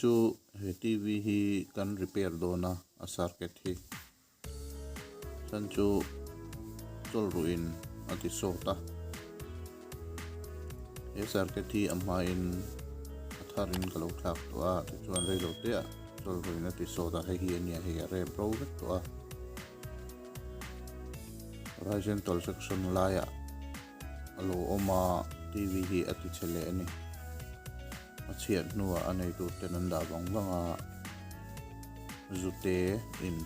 chu he TV hi kan repair dona a circuit hi san chu chol ruin ati sota he circuit hi amma in atharin kalo thak to a chuan rei lo te a chol ruin ati sota he hi ania he re pro vek to a horizontal section laya alo oma TV hi ati chele ani achiat nuwa anei tu tenanda bangwanga zute in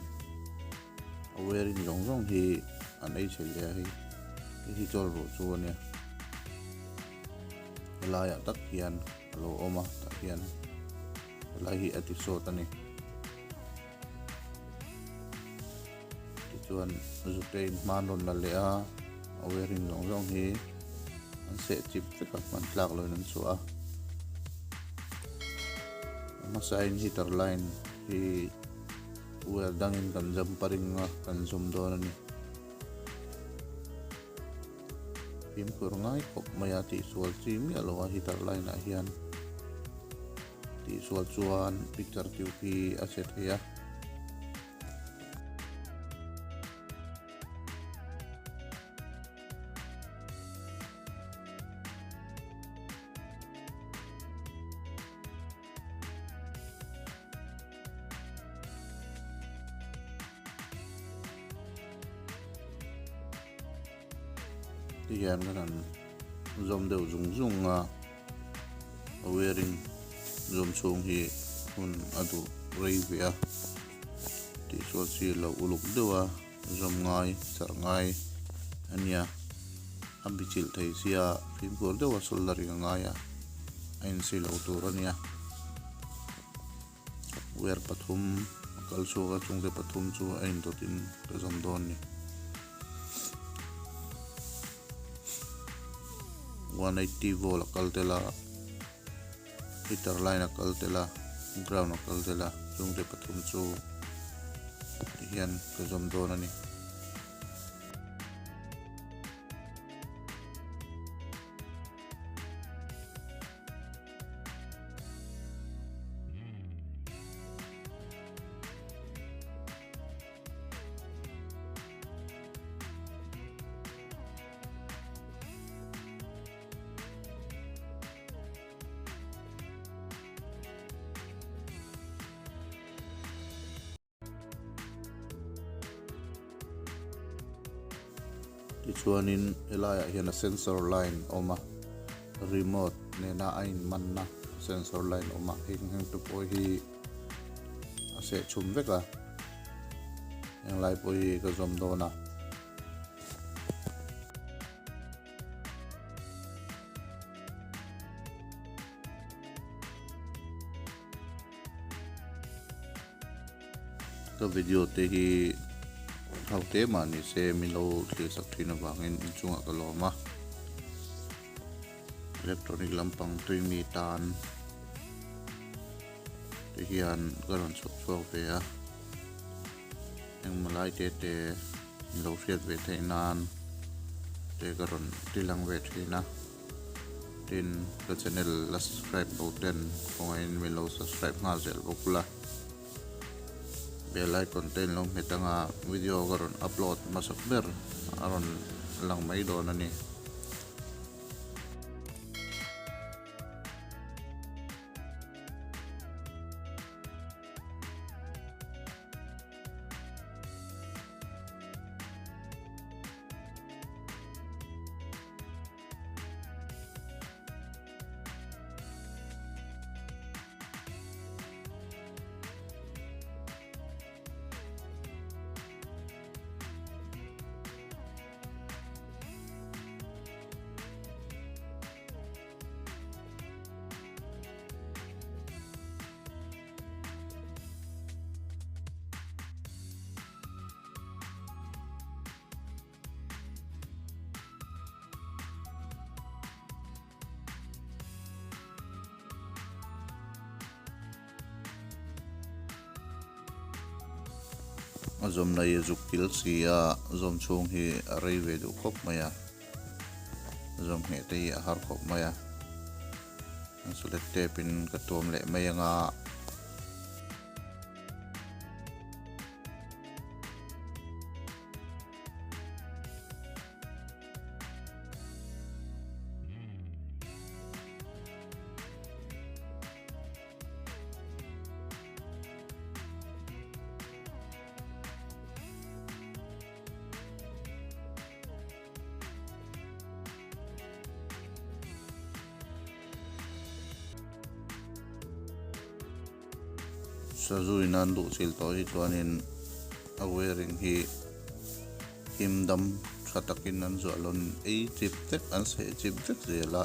awerin zongrong hi anei chele hi chol ro chu ania laya tak hian alo oma tak hian lai hi ati sot ani chuan zute in manon na le a awerin zongrong hi an se chip veka man tlak loin an chu a masain heater line hi wel dangin kan jamparing kan zoom don ani pim kur ngai khop maya ti sual chi mi alowa heater line a hian ti sual chuan picture tv a set hiya tiyan kan zoom deu zung wearing zoom chung hi hun adu rei via ti so chi lo uluk dewa zoom ngai char ngai ania ambichil thei sia phim kor dewa soldering ngai a ain si lo tur ania wer pathum kalso ga chungde pathum chu ain to tin zoom don ni 180 volt kaltela heater line kaltela ground kaltela chungde pathum chu hian ka zom don ani chuanin elaya hian a sensor line oma remote ne na ain manna sensor line oma heng tu poi hi ase chum veka yang lai poi ka zom dona ka video te hi hau te mani se milo thli sak thina wangin chunga kaloma electronic lampang tuimi tan te hian garan chok ve a eng malai te milo riat ve theinan te garan tilang ve thina tin ka channel la subscribe bo ten ongain milo subscribe nga zel bokula belai content long metanga video garon upload masak ber aron lang mai don ani azom na yezuk kil sia zom chung hi arei ve du khop maya zom he te har khop maya select te pin ka tom le mayanga Sazuin an du sil to hi chuanin a wearing hi himdam thatakin an zualon ei chip tek an se chip tek zela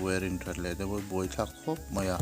wearing thatle de boy thak khop maya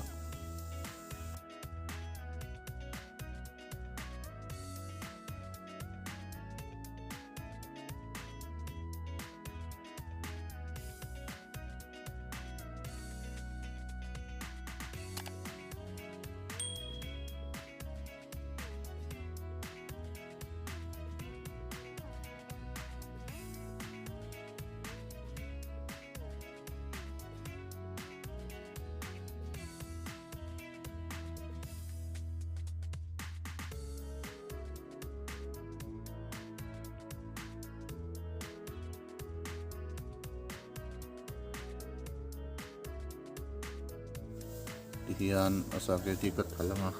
hian asake ti ka thalanga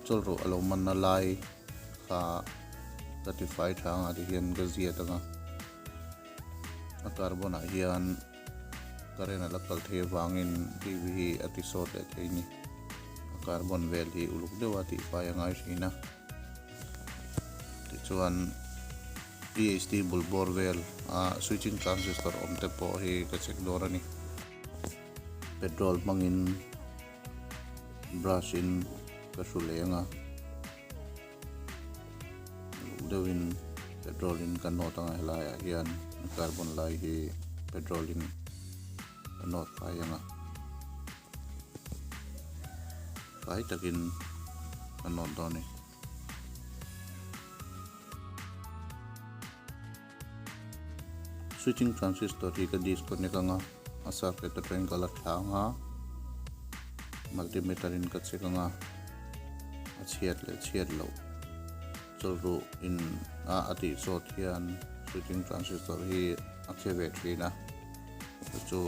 chulro alo man na lai kha certified thanga ti hian ga zia tanga a carbon a hian karen ala kal the wangin tv episode le theini a carbon vel hi uluk dewa ti pa yangai sina ti chuan EHD bulbor vel a switching transistor omte po hi ka check dorani petrol mangin brush in kasulenga dewin petrol in kanot ang helaya hian carbon lai hi petrol in kanot kayanga kai takin kanot doni switching transistor hi ka disconnect nga asar ke train kala thanga multimeter in ka chekanga chiat lo chulru in ati so thian switching transistor hi acheve thina chu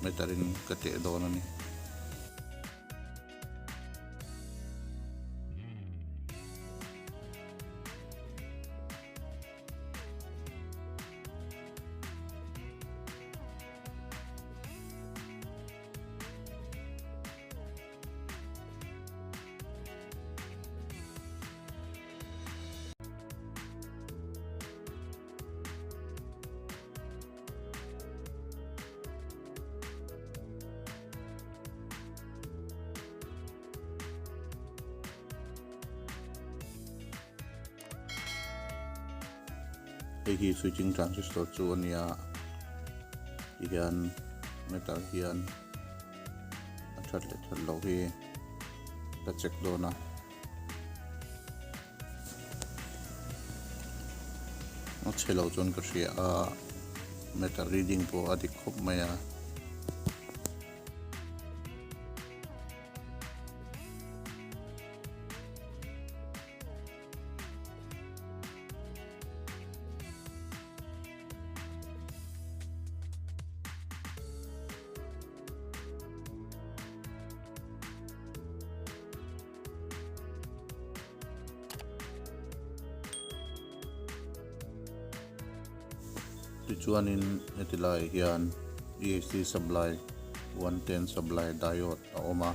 meter in ka te donani hi switching transistor chu ania hian metal hian athat lo hi ta check dona a chelo chon ka ria a metal reading po adi khop maya chuanin etilai hian EHD supply 110 supply diode a oma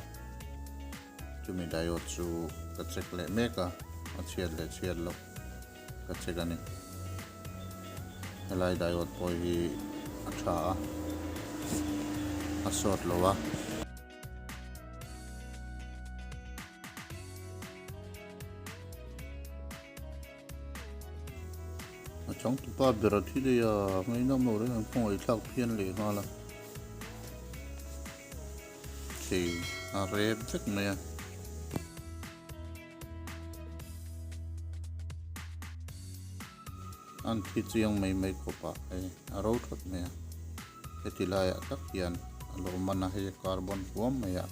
chumi diode chu ka check le meka a chiat lo ka check ani helai diode poi hi a tha a short lowa chong tu pa bera thi de ya ngai nam lo re ang khong ai thak phian le nga la che a re thak me ya an thi chiang mai ko pa ai a ro thot me ya etila ya tak hian alo mana he carbon huam me ya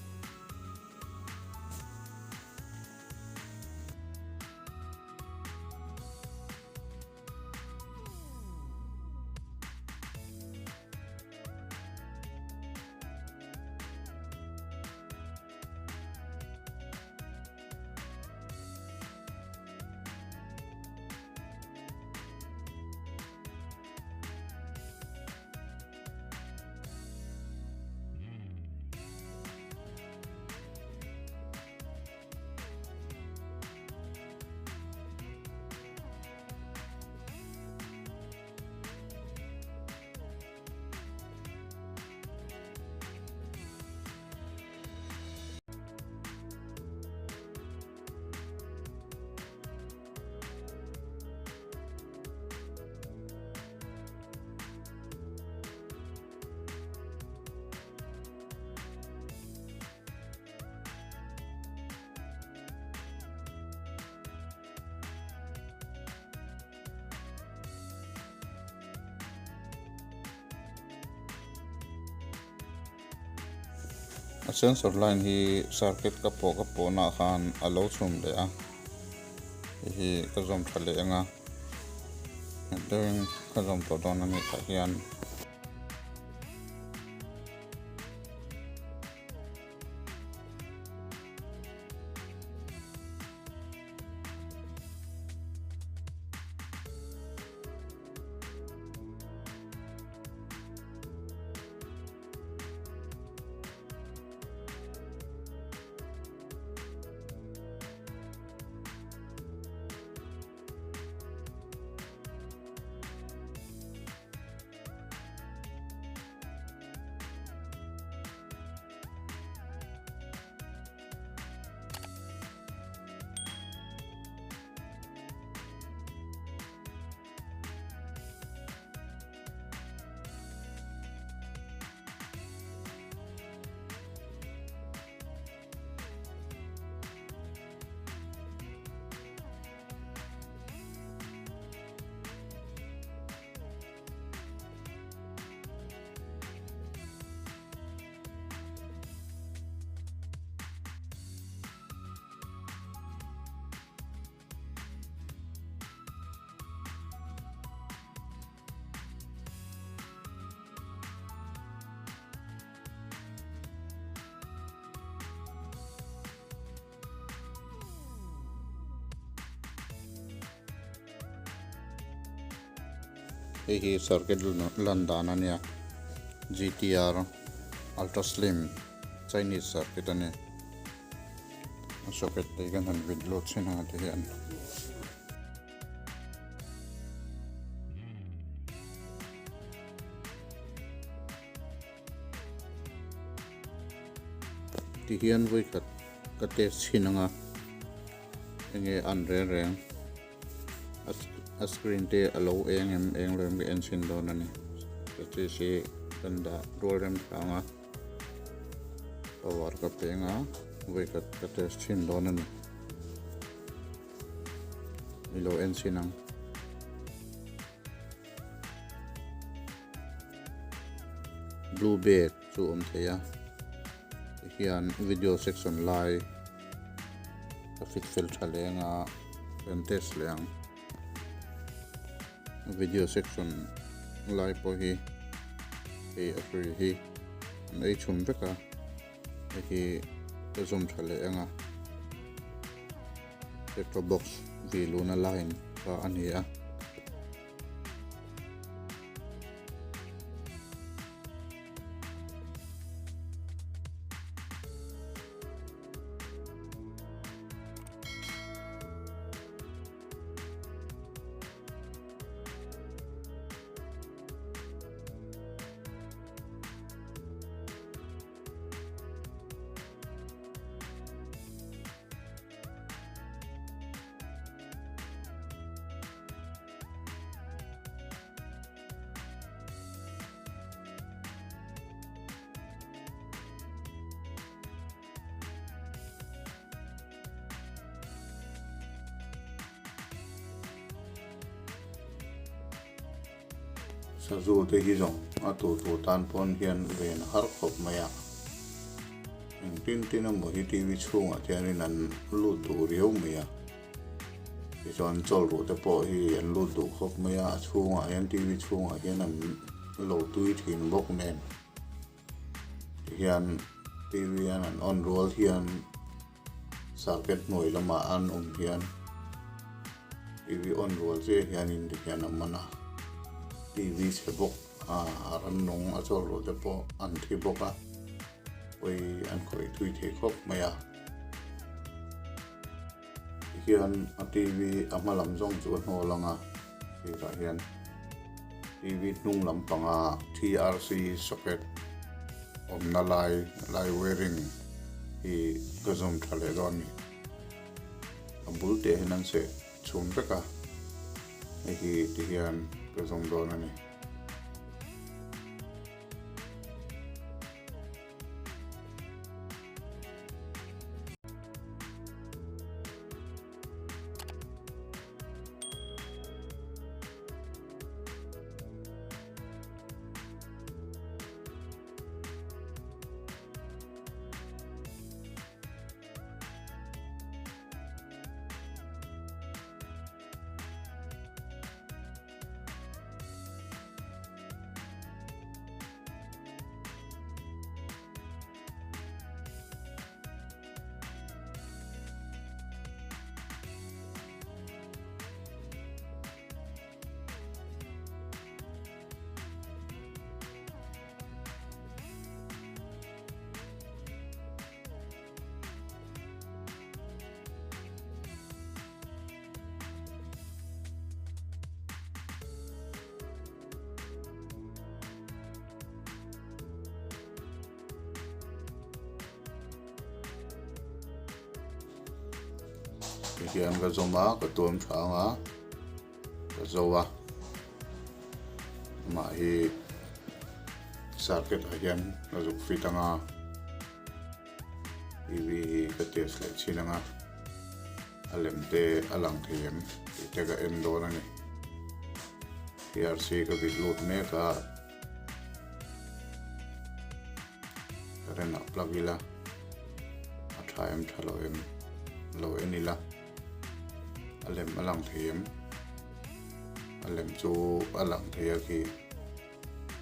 sensor line hi circuit ka po na khan alo chum le a hi ka zom thale anga doing ka zom to don ani ta hian hi circuit landan ania GTR ultra slim Chinese circuit ani socket te kan han vid lot sin ha te hian ti hian voi ka test hinanga enge an reng a screen te alo eng lem ge engine don ani te si tanda roll rem thanga power ka penga voi ka test hin don ani ilo engine ang blue bed chu theya hian video section lai ka fit filter lenga pen test leng video section lai po hi free hi nei chum beka hi zoom thale anga set top box viluna line ka ania sa zu te hi zong a tu tan pon hian ven har khop maya tin mo hi TV chunga tianin an lu tu riau maya ti chon chol ru te po hi an lu tu khop maya chunga hian TV chunga hian an lo tui thin bok nen hian TV an on roll hian circuit noi lama an hian TV on roll che hian in de hian amana TV sebok ran nong a chol ro te po an thi boka oi an khoi thui the khop maya hian a TV amalam jong chu no langa hi ra hian TV nung lampanga TRC socket omna lai wiring hi gazum thale don ni ambul te hinan se chum beka hi ti hian gazum don ani hiền cái dầu má cái tuồng sáng á cái dầu à mà hi circuit hiền cái dục phi tăng à vì cái test lại chi năng à alem te alang thiam te ka endo na ni PRC ka bit load me ka rena plugila athaim thalo em lo enila alem alang thiam alem chu alang thia ki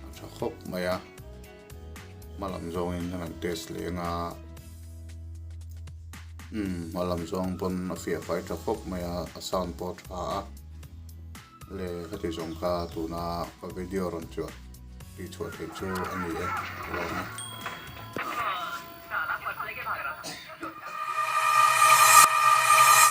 atha khop maya malam zong in han test le nga malam zong pon a fia fai tha khop maya a sound port a le khati zong ka tu na ka video ron chu ti chu thei chu ani e lo na